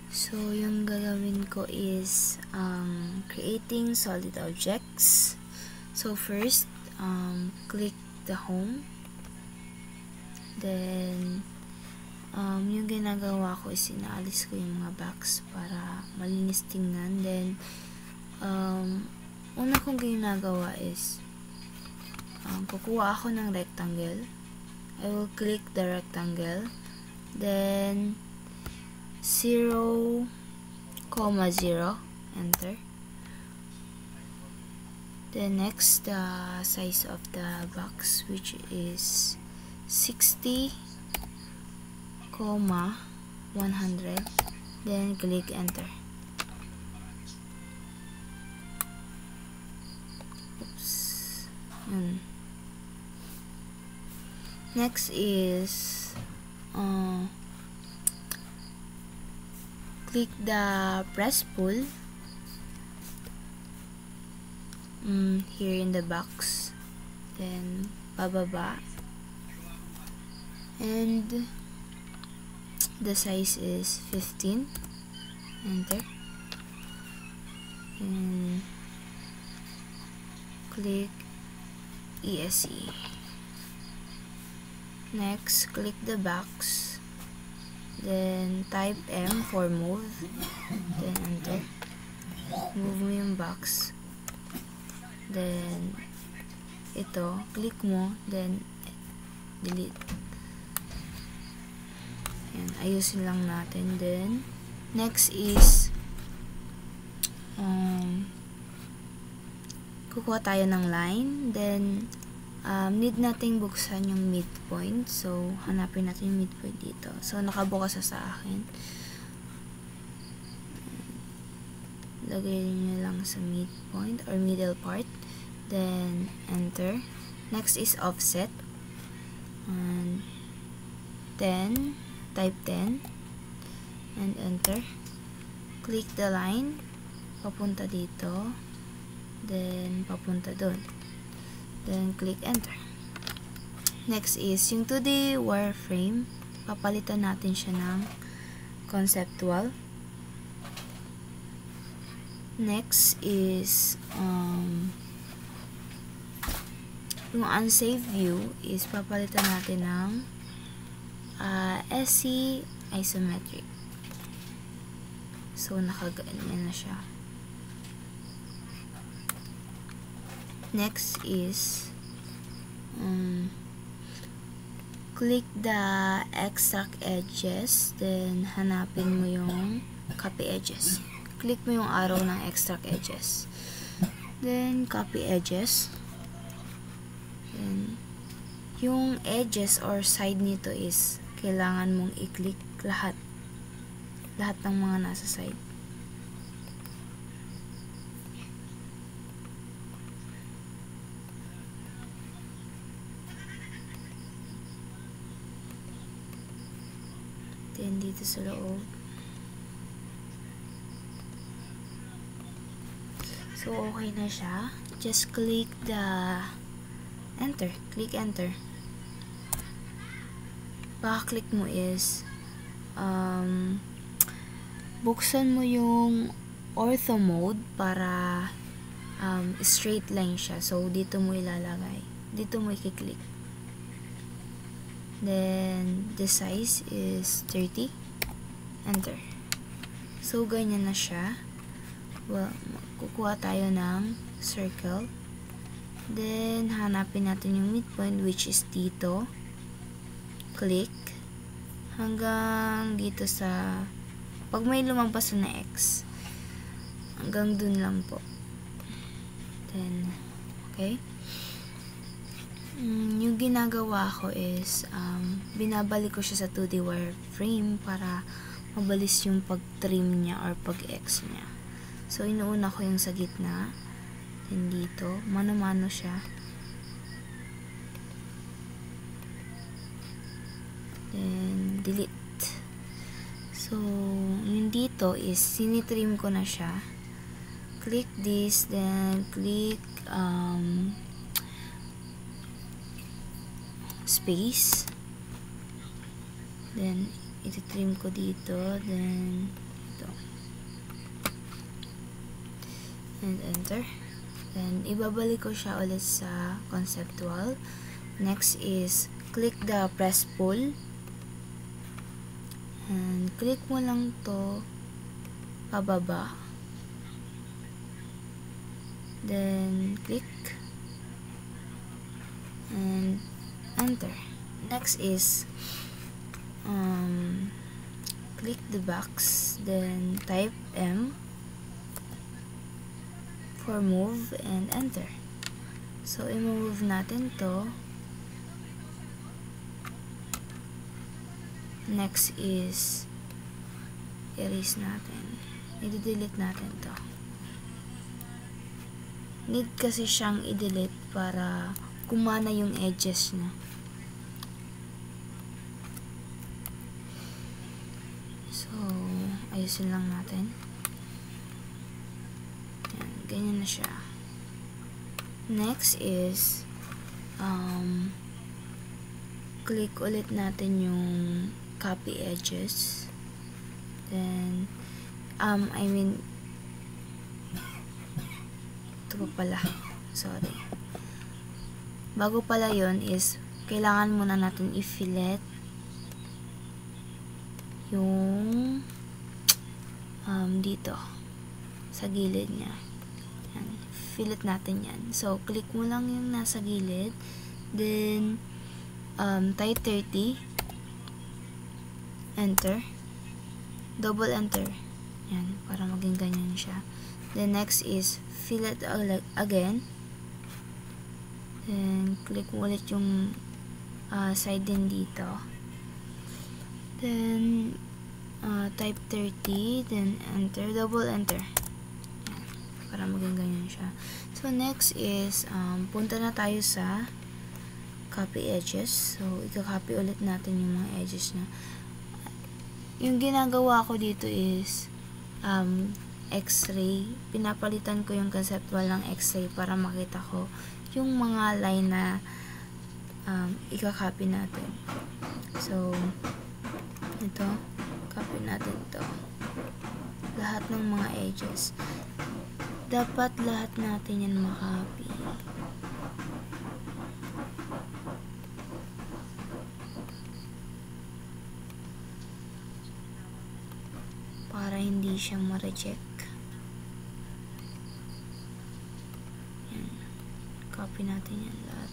So, yung gagawin ko is creating solid objects. So, first, click the home. Then, yung ginagawa ko is inaalis ko yung mga box para malinis tingnan. Then, una kong ginagawa is kukuha ako ng rectangle. I will click the rectangle. Then, 0, 0, enter. Then next, the size of the box, which is 60, 100. Then click enter. Oops. Next is click the press pull here in the box, then bababa, and the size is 15, enter, and click ESC. Next, click the box, then type M for move, then enter. Move mo yung box, then ito, click mo, then delete. Ayan, ayusin lang natin. Then next is kukuha tayo ng line, then need nating buksan yung midpoint. So, hanapin natin yung midpoint dito. So, nakabukas sa akin. Lagay nyo lang sa midpoint or middle part. Then, enter. Next is offset. And 10. Type 10. And enter. Click the line. Papunta dito. Then, papunta dun. Then, click enter. Next is yung 2D wireframe. Papalitan natin siya ng conceptual. Next is yung unsafe view is papalitan natin ng SC isometric. So, nakaganyan na siya. Next is click the extract edges, then hanapin mo yung copy edges. Click mo yung arrow ng extract edges, then copy edges. Then yung edges or side nito is kailangan mong i-click lahat ng mga nasa side. Then, dito sa loob. So, okay na siya. Just click the enter. Click enter. Paka-click mo is buksan mo yung ortho mode para straight line siya. So, dito mo ilalagay. Dito mo i-click. Then, the size is 30. Enter. So, ganyan na siya. Well, kukuha tayo ng circle. Then, hanapin natin yung midpoint, which is dito. Click. Hanggang dito sa, pag may lumampas na X, hanggang dun lang po. Then, okay. Yung ginagawa ko is binabalik ko siya sa 2D wireframe para mabalis yung pag-trim niya or pag-X niya. So, inuuna ko yung sa gitna. Then, dito. Mano-mano siya. Then, delete. So, yung dito is sinitrim ko na siya. Click this, then click space, then ititrim ko dito, then dito. And enter. Then, ibabalik ko siya ulit sa conceptual. Next is, click the press pull. And, click mo lang to pababa. Then, click. And, enter. Next is, click the box. Then, type M for move and enter. So, i-move natin to. Next is erase natin. I-delete natin to. Need kasi siyang i-delete para gumana yung edges niya. So, ayusin lang natin. Yan, ganyan na siya. Next is click ulit natin yung copy edges. Then, ito pa pala. Sorry. Bago pala yon is, kailangan muna natin i-fillet yung dito sa gilid niya. Yan. Fillet natin yan. So, click mo lang yung nasa gilid. Then, type 30. Enter. Double enter. Yan, para maging ganyan siya. Then, next is fillet again. Then, click mo ulit yung side din dito. Then, type 30. Then, enter. Double enter. Yan, para maging ganyan siya. So, next is, punta na tayo sa copy edges. So, ika-copy ulit natin yung mga edges na. Yung ginagawa ko dito is X-ray. Pinapalitan ko yung conceptual ng X-ray para makita ko yung mga line na ika-copy natin. So, ito, copy natin ito. Lahat ng mga edges. Dapat lahat natin yan makopy. Para hindi siya ma-reject. Yan. Copy natin yan lahat.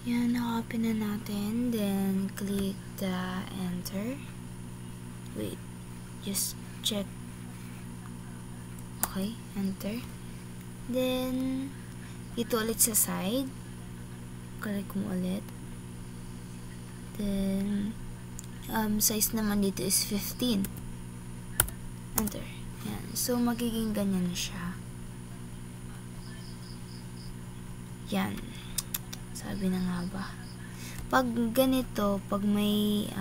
Yan, na-copy na natin. Then, click the enter. Wait. Just check. Okay, enter. Then, ito ulit sa side. Click mo ulit. Then, size naman dito is 15. Enter. Yan. So, magiging ganyan na siya. Yan. Sabi na nga ba. Pag ganito, pag may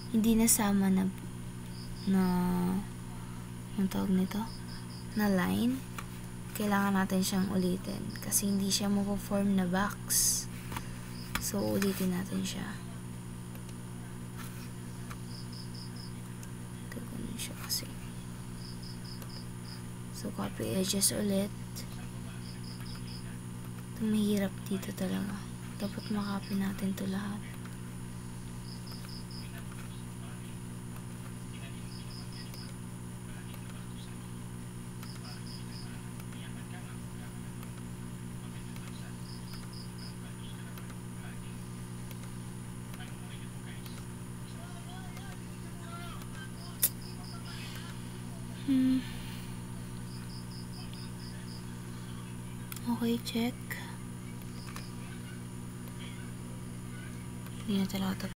hindi nasama na ang tawag nito na line, kailangan natin siyang ulitin kasi hindi siya mapo-form na box. So, ulitin natin siya. Ganun siya kasi. So, copy edges ulit. Ito mahirap dito talaga. Dapat makopy natin ito lahat. Okay, check. Hindi na talaga